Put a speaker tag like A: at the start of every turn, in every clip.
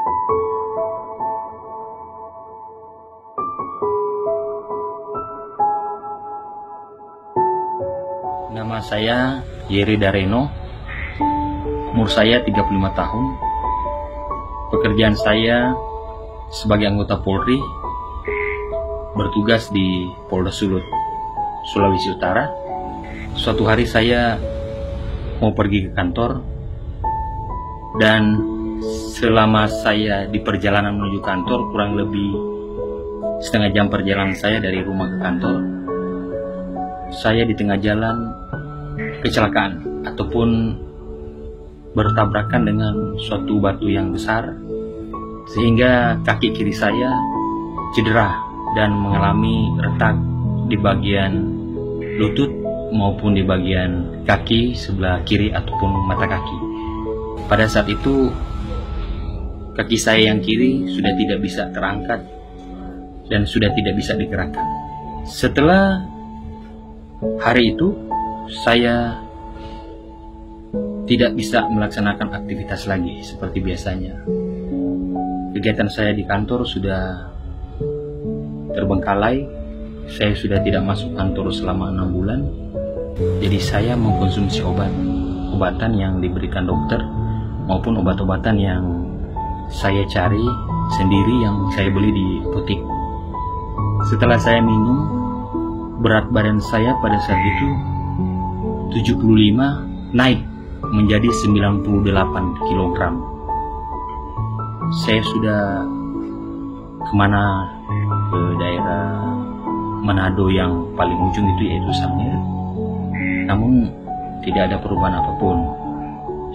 A: Nama saya Yeri Dareno, umur saya 35 tahun. Pekerjaan saya sebagai anggota Polri, bertugas di Polda Sulut, Sulawesi Utara. Suatu hari saya mau pergi ke kantor, dan selama saya di perjalanan menuju kantor, kurang lebih setengah jam perjalanan saya dari rumah ke kantor, saya di tengah jalan kecelakaan ataupun bertabrakan dengan suatu batu yang besar, sehingga kaki kiri saya cedera dan mengalami retak di bagian lutut maupun di bagian kaki sebelah kiri ataupun mata kaki. Pada saat itu kaki saya yang kiri sudah tidak bisa terangkat dan sudah tidak bisa digerakkan. Setelah hari itu saya tidak bisa melaksanakan aktivitas lagi seperti biasanya. Kegiatan saya di kantor sudah terbengkalai. Saya sudah tidak masuk kantor selama 6 bulan. Jadi saya mengkonsumsi obatan yang diberikan dokter maupun obat-obatan yang saya cari sendiri, yang saya beli di apotek. Setelah saya minum, berat badan saya pada saat itu 75 naik menjadi 98 kg. Saya sudah kemana, ke daerah Manado yang paling ujung itu yaitu Sangir, namun tidak ada perubahan apapun.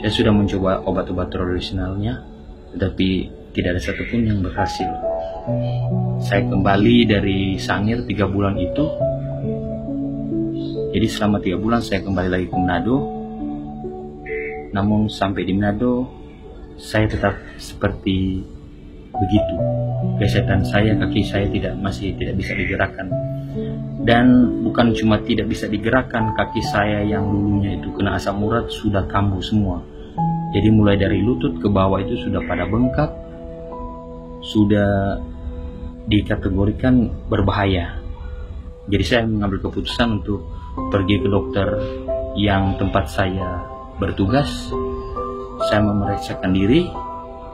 A: Saya sudah mencoba obat-obat tradisionalnya, tetapi tidak ada satupun yang berhasil. Saya kembali dari Sangir 3 bulan itu. Jadi selama 3 bulan saya kembali lagi ke Manado. Namun sampai di Manado saya tetap seperti begitu. Kesehatan saya, kaki saya masih tidak bisa digerakkan. Dan bukan cuma tidak bisa digerakkan, kaki saya yang dulunya itu kena asam urat sudah kambuh semua. Jadi mulai dari lutut ke bawah itu sudah pada bengkak, sudah dikategorikan berbahaya. Jadi saya mengambil keputusan untuk pergi ke dokter yang tempat saya bertugas. Saya memeriksakan diri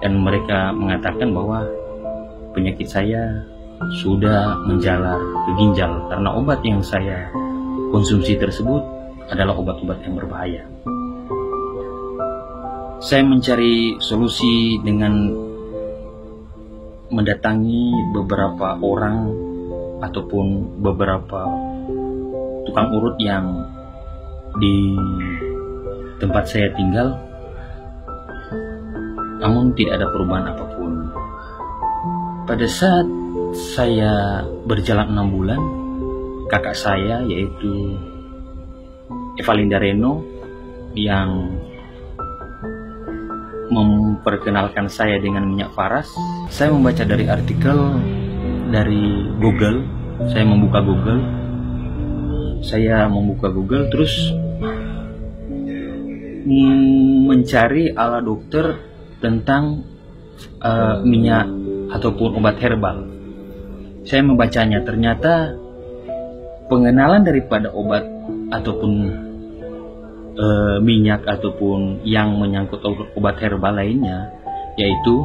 A: dan mereka mengatakan bahwa penyakit saya sudah menjalar ke ginjal karena obat yang saya konsumsi tersebut adalah obat-obat yang berbahaya. Saya mencari solusi dengan mendatangi beberapa orang ataupun beberapa tukang urut yang di tempat saya tinggal, namun tidak ada perubahan apapun. Pada saat saya berjalan 6 bulan, kakak saya yaitu Evalinda Reno yang memperkenalkan saya dengan minyak faras. Saya membaca dari artikel dari Google. Saya membuka Google terus mencari ala dokter tentang minyak ataupun obat herbal. Saya membacanya, ternyata pengenalan daripada obat ataupun minyak ataupun yang menyangkut obat herbal lainnya, yaitu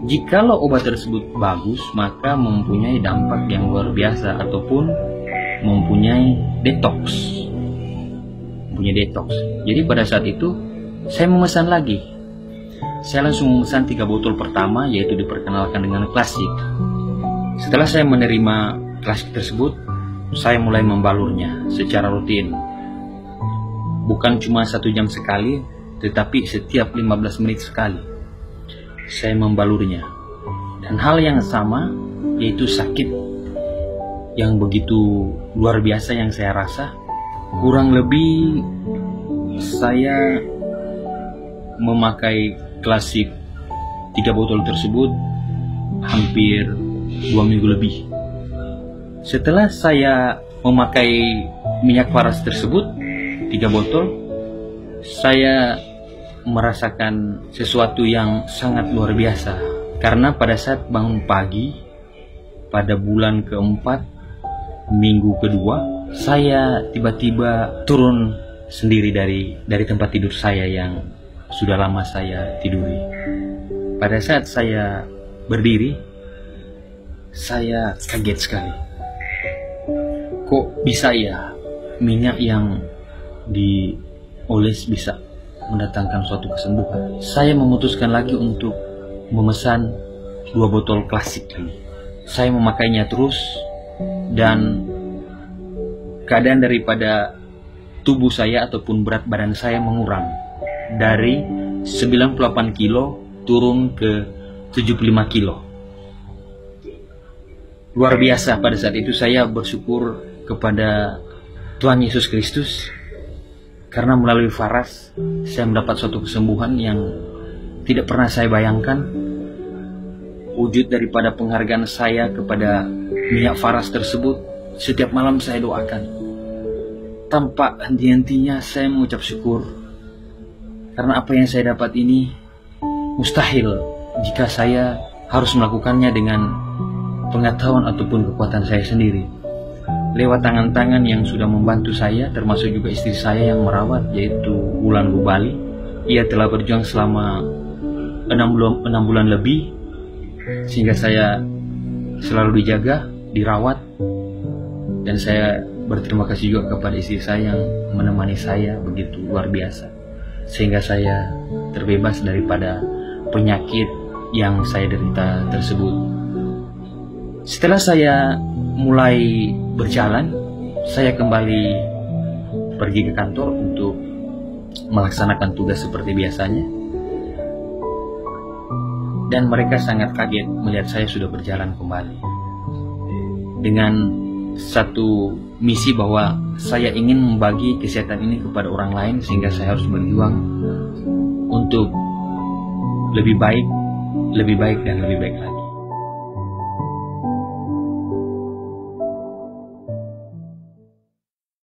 A: jikalau obat tersebut bagus maka mempunyai dampak yang luar biasa ataupun mempunyai detox. Jadi pada saat itu saya memesan lagi. Saya langsung memesan 3 botol pertama, yaitu diperkenalkan dengan klasik. Setelah saya menerima klasik tersebut, saya mulai membalurnya secara rutin. Bukan cuma 1 jam sekali, tetapi setiap 15 menit sekali saya membalurnya. Dan hal yang sama, yaitu sakit yang begitu luar biasa yang saya rasa. Kurang lebih saya memakai klasik 3 botol tersebut hampir 2 minggu lebih. Setelah saya memakai minyak faras tersebut 3 botol, saya merasakan sesuatu yang sangat luar biasa. Karena pada saat bangun pagi, pada bulan keempat, minggu kedua, saya tiba-tiba turun sendiri dari tempat tidur saya yang sudah lama saya tiduri. Pada saat saya berdiri, saya kaget sekali. Kok bisa ya minyak yang dioles bisa mendatangkan suatu kesembuhan? Saya memutuskan lagi untuk memesan 2 botol klasik ini. Saya memakainya terus, dan keadaan daripada tubuh saya ataupun berat badan saya mengurang dari 98 kilo turun ke 75 kilo. Luar biasa. Pada saat itu saya bersyukur kepada Tuhan Yesus Kristus, karena melalui Faras saya mendapat suatu kesembuhan yang tidak pernah saya bayangkan. Wujud daripada penghargaan saya kepada minyak Faras tersebut, setiap malam saya doakan. Tanpa henti-hentinya saya mengucap syukur, karena apa yang saya dapat ini mustahil jika saya harus melakukannya dengan pengetahuan ataupun kekuatan saya sendiri. Lewat tangan-tangan yang sudah membantu saya, termasuk juga istri saya yang merawat, yaitu Wulan Lubali. Ia telah berjuang selama 6 bulan lebih, sehingga saya selalu dijaga, dirawat, dan saya berterima kasih juga kepada istri saya yang menemani saya begitu luar biasa, sehingga saya terbebas daripada penyakit yang saya derita tersebut. Setelah saya mulai berjalan, saya kembali pergi ke kantor untuk melaksanakan tugas seperti biasanya. Dan mereka sangat kaget melihat saya sudah berjalan kembali dengan satu misi bahwa saya ingin membagi kesehatan ini kepada orang lain, sehingga saya harus berjuang untuk lebih baik dan lebih baik lagi.